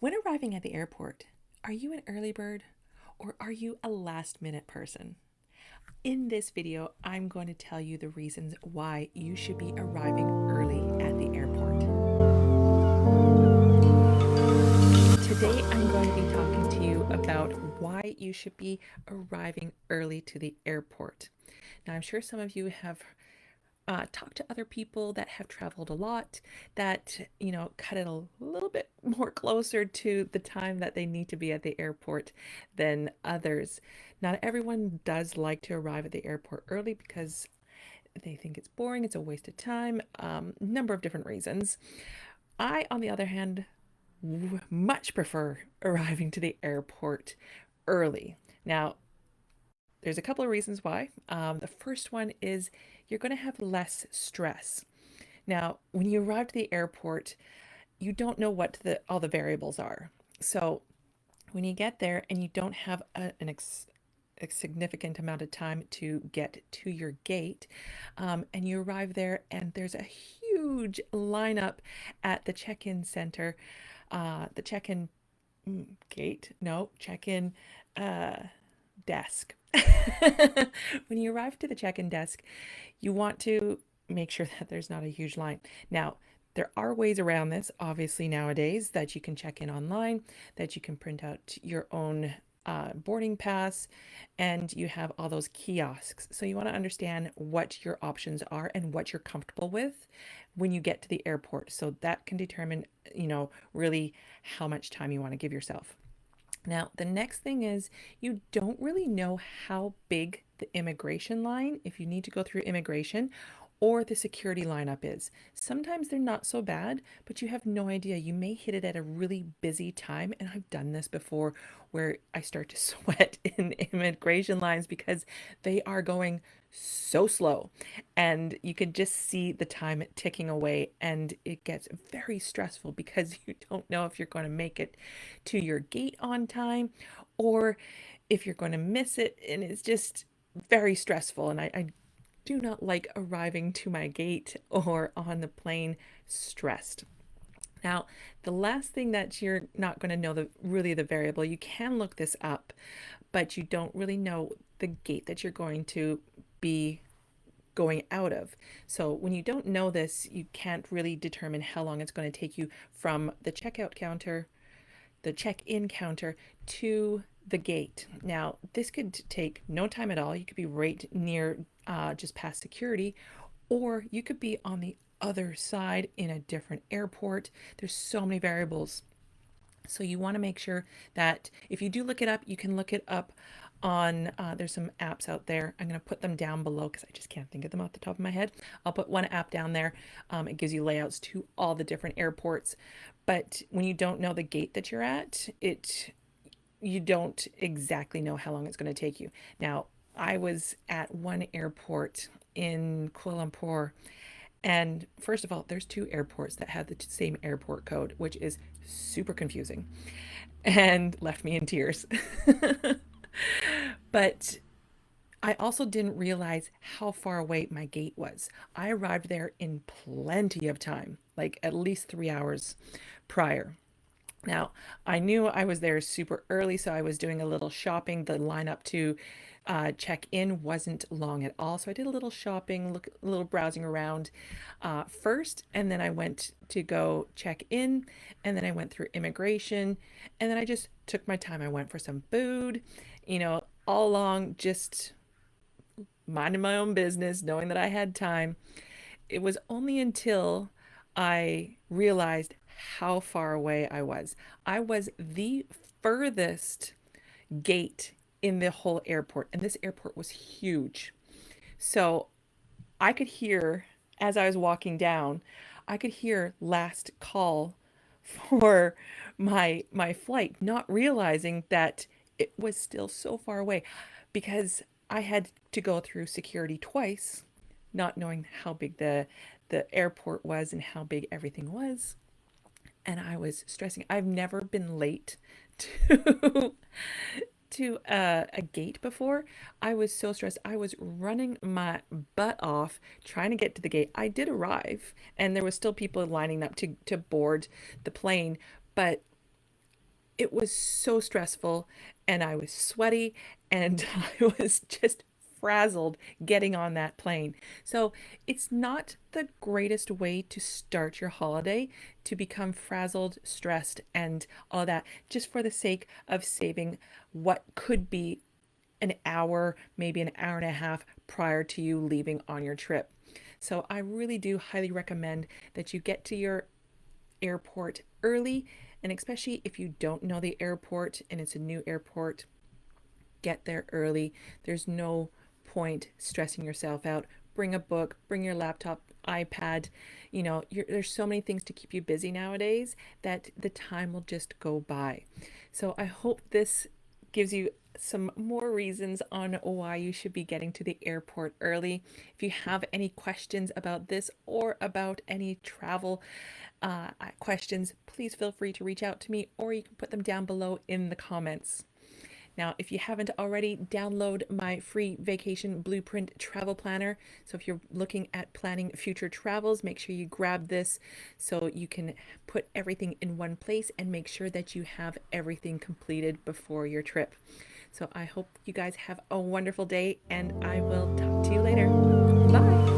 When arriving at the airport, are you an early bird or are you a last minute person? In this video, I'm going to tell you the reasons why you should be arriving early at the airport. Today, I'm going to be talking to you about why you should be arriving early to the airport. Now, I'm sure some of you have talked to other people that have traveled a lot that, cut it a little bit more closer to the time that they need to be at the airport than others. Not everyone does like to arrive at the airport early because they think it's boring, it's a waste of time, number of different reasons. I, on the other hand, much prefer arriving to the airport early. Now, there's a couple of reasons why. The first one is you're going to have less stress. Now, when you arrive to the airport, you don't know what all the variables are. So when you get there and you don't have a significant amount of time to get to your gate, and you arrive there and there's a huge lineup at the check-in center, the check-in gate, no, check-in desk. When you arrive to the check-in desk, you want to make sure that there's not a huge line. Now, there are ways around this, obviously, nowadays that you can check in online, that you can print out your own boarding pass, and you have all those kiosks. So you want to understand what your options are and what you're comfortable with when you get to the airport. So that can determine, really how much time you want to give yourself. Now, the next thing is you don't really know how big the immigration line, if you need to go through immigration, or the security lineup is. Sometimes they're not so bad, but you have no idea. You may hit it at a really busy time. And I've done this before where I start to sweat in immigration lines because they are going so slow. And you can just see the time ticking away. And it gets very stressful because you don't know if you're going to make it to your gate on time or if you're going to miss it. And it's just very stressful. And I do not like arriving to my gate or on the plane stressed. Now, the last thing that you're not going to know the variable, you can look this up, but you don't really know the gate that you're going to be going out of. So when you don't know this, you can't really determine how long it's going to take you from the checkout counter, the check-in counter to the gate. Now, this could take no time at all. You could be right near just past security, or you could be on the other side in a different airport. There's so many variables. So you want to make sure that if you do look it up, you can look it up on, there's some apps out there. I'm going to put them down below because I just can't think of them off the top of my head. I'll put one app down there. It gives you layouts to all the different airports. But when you don't know the gate that you're at, you don't exactly know how long it's going to take you. Now, I was at one airport in Kuala Lumpur, and first of all, there's two airports that have the same airport code, which is super confusing and left me in tears. But I also didn't realize how far away my gate was. I arrived there in plenty of time, like at least 3 hours prior. Now, I knew I was there super early, so I was doing a little shopping. The lineup to check in wasn't long at all. So I did a little shopping, a little browsing around first, and then I went to go check in, and then I went through immigration, and then I just took my time. I went for some food, all along, just minding my own business, knowing that I had time. It was only until I realized how far away I was. I was the furthest gate in the whole airport, and this airport was huge. So I could hear, as I was walking down, I could hear last call for my flight, not realizing that it was still so far away because I had to go through security twice, not knowing how big the airport was and how big everything was. And I was stressing. I've never been late to to a gate before. I was so stressed. I was running my butt off trying to get to the gate. I did arrive, and there was still people lining up to board the plane, but It was so stressful and I was sweaty and I was just frazzled getting on that plane. So it's not the greatest way to start your holiday to become frazzled, stressed, and all that just for the sake of saving what could be an hour, maybe an hour and a half prior to you leaving on your trip. So I really do highly recommend that you get to your airport early, and especially if you don't know the airport and it's a new airport, get there early. There's no point stressing yourself out. Bring a book, bring your laptop, iPad. There's so many things to keep you busy nowadays that the time will just go by. So I hope this gives you some more reasons on why you should be getting to the airport early. If you have any questions about this or about any travel questions, please feel free to reach out to me, or you can put them down below in the comments. Now, if you haven't already, download my free vacation blueprint travel planner. So if you're looking at planning future travels, make sure you grab this so you can put everything in one place and make sure that you have everything completed before your trip. So I hope you guys have a wonderful day, and I will talk to you later. Bye.